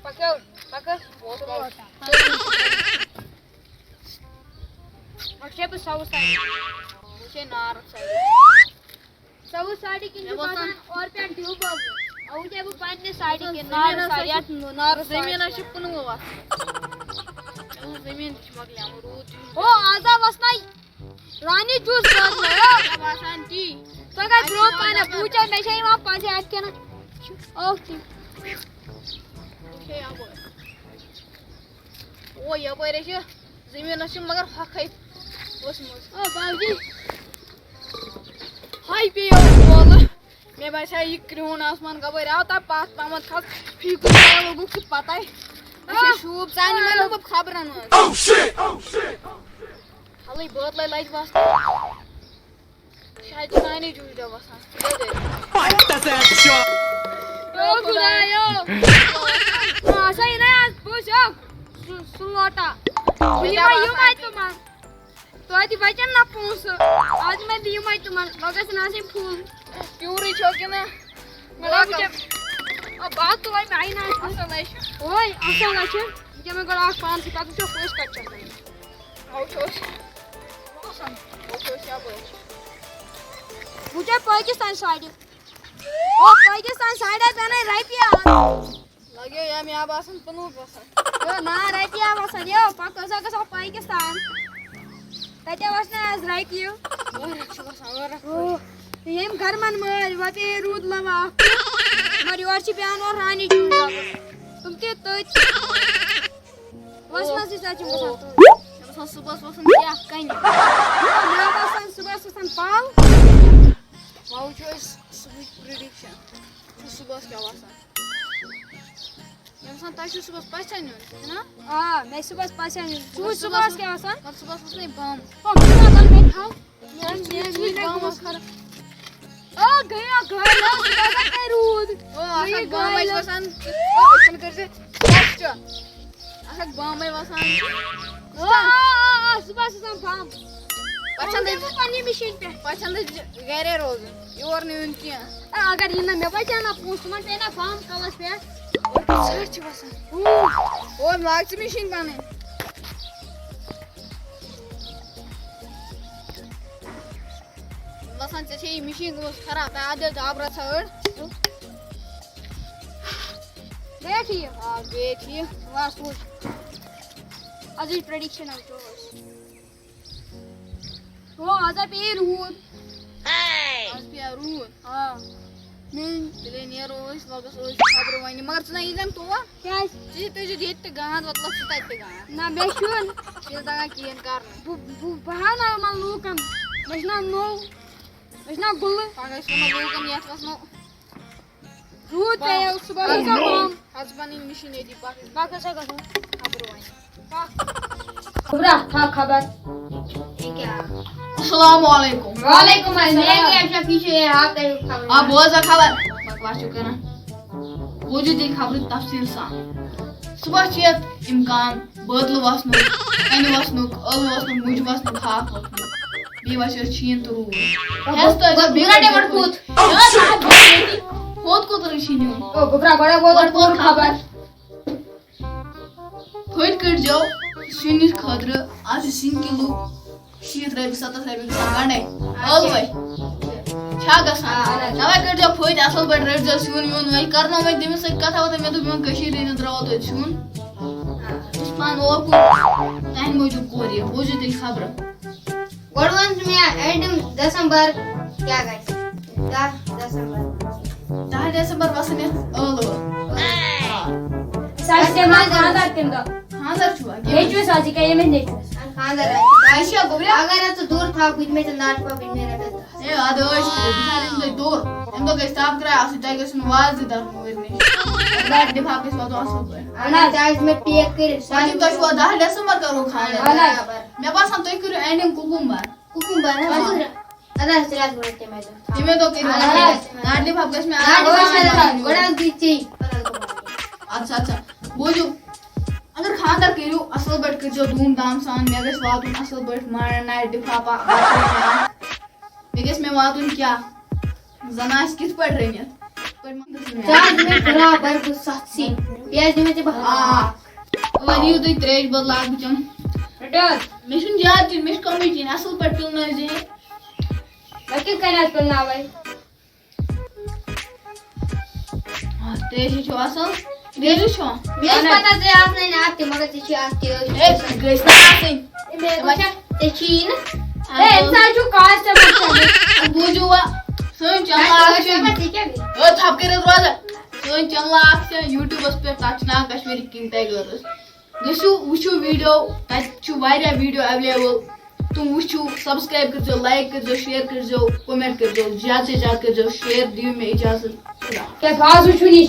पकड़ पकड़ मुझे भी सब साइड मुझे नार साइड सब साइड की और पे ट्यूब और मुझे भी पानी साइड के नार साइड नार जमीन शिपन हुआ जमीन मगले अमरूद ओ आजा वसनाई रानी जूस बदलो बासान टी तो का ग्रो पाना पूछा नहीं वहां पांच हाथ के ना ओके ओके अब ओ ये पर है जमीन से मगर हक है उस ओ बाबूजी हाय पे बोल मैं बसा ये क्रोन आसमान का बोल आता पास पामत खास फीक लोगों को पता है अच्छा शूब सानी में लोग खबर न Oh shit! हाले बहुत लाइट वास शायद सानी जूझ दे वसा Fight that ass shot! ओ खुदायो सही ना आज पूछो सुलोटा ये मैं तुम्हार तो आज बचन ना पूछ आज मैं दी मैं तुम्हार बगस ना से फूल क्यों री छो के ना मुझे अब बात तो भाई आई ना असल है ओए असल ना छे मुझे मैं गला पान से काटू तो कोई कट चल आओ छोस मौसम ओ छोस या बोल मुझे पाकिस्तान साइड ओ पाकिस्तान साइड है मैंने राइटिया लगे या मैं आबासन पनु बसा यो ना राइटिया बस यो पाकिस्तान का पाकिस्तान तते वसना आज राइटियो और अच्छा बसा ओ येम घर मन मर वते रूद लवा मर योर पियान और रानी चूड़ा तुम ते तच वसना से सच बसा तो सुबह सुबह क्या कहीं ना बसन सुबह सुबह पाल वाओ चॉइस स्वीट प्रेडिक्शन सुबह क्या वासा ये ताकि सुबह पहचान है ना हां मैं सुबह पहचान तू सुबह क्या वसन और सुबह नहीं बम ओ मेरा गल में खाओ ये बम खरा ओ गया घर ना सुबह का रूद ओ आखा बम है वसन ओ ऐसा कर से अच्छा आखा बम है वसन ओ सुबह सुबह फाम पसंद है पानी मशीन पे पसंद है गहरे रोज योर नहीं उनकी अगर ये ना मैं बचाना पूछ मन पे ना फार्म कलस पे सर्च वसन ओ मार्क्स मशीन पाने वसन से ये मशीन को खराब है आधे दाबरा छोड़ बैठिए हां देखिए वाह सोच अजी प्रेडिक्शन है जो वो आजा पे रूद आज पे रूद हां मैं दिले नियर ओइस वापस ओइस खबर वानी मगर तना इजम तो क्या जी तुझे जेट गांध मतलब सुता इते गांध ना बेशुन ये दागा कियन करने बहाना मन लूकन मजना नो मजना गुल पागल सोना लोगन यात वसनो रूद पे सुबह का काम हस्बैंड इन मशीन दी पागल बाका सा का खबर वानी खबर था खबर क्या अस्सलाम वालेकुम वालेकुम अस्सलाम क्या पीछे हाथ है खबर आप बहुत सा खबर बकवास चुका ना वो जो दी खबर तफसील सा सुबह चेत इम्कान बदल वसनो कन वसनो अल वसनो मुझ वसनो खाक वसनो बी वसो छीन तो रू हेस तो जब बिगड़ा डेमट पूत बहुत को तो छीन ओ बुकरा बड़ा बहुत और खबर फट कर जाओ सिन खदर आज सिन किलो 7 रबी 7 रबी गंडे अल भाई छा गसान नवा कर जाओ फट असल बड रेड जो सुन यून वही करना मैं दिम से कथा होते मैं तो मैं कशीर इन द्राव तो सुन उस्मान और को टाइम मौजूद कोरी हो जो दिल खबर गोडवंत में एंड दिसंबर क्या गए 10 दिसंबर वसने अल सास्ते मा खानदार तिंदा हां सर छुआ बेचवे साजी का ये में देख खानदार आयशा गोबरा अगर तो दूर था कुछ में तो नाच पा भी मेरा रहता ए आदोश बिचारे इन दूर इन तो स्टाफ करा असि टाइगर सुन वाज दर मोरने दाट दिफा के सो तो असो अना चार्ज में पेक कर साली तो छुआ 10 दिसंबर करो खाने बराबर मैं पास हम तो करो एंडिंग कुकुम्बर कुकुम्बर है अदा सिराज बोलते मैं तो तिमे तो करो दाट दिफा के में बड़ा बड़ा दीची अच्छा अच्छा बोझो अगर खानदार करू असल बट कर धूमधाम सान मे गस वातुन असल बट मारन नाइट दिफापा मे गस मे वातुन क्या जनास किस पट रनियत चार्ज में बराबर 700 Yes, you must have. वनियो तुम त्रेश बदलाग बिचम रटोस मे छुन याद चीज मे कमी चीज असल पर पिलना जे बाकी करना तुलना भाई त्रेश छो असल त्रेश छो Yes, pata se aas nahi na aati, magar te chi aati ho. ए गैस ना से Te chin. ए इंसान जो कास्ट है बच्चा बुजुवा सोन चला Te kya bhi? ओ थप करे रोज सोन चला से यूट्यूबस पे टचना कश्मीरी किंग टाइगर्स गसु वुचु वीडियो तछु वारिया वीडियो अवेलेबल तुम वुचु सब्सक्राइब करजो लाइक करजो शेयर करजो कमेंट करजो ज्यादा से ज्यादा करजो शेयर दियो में इजाजत क्या फास उछुनी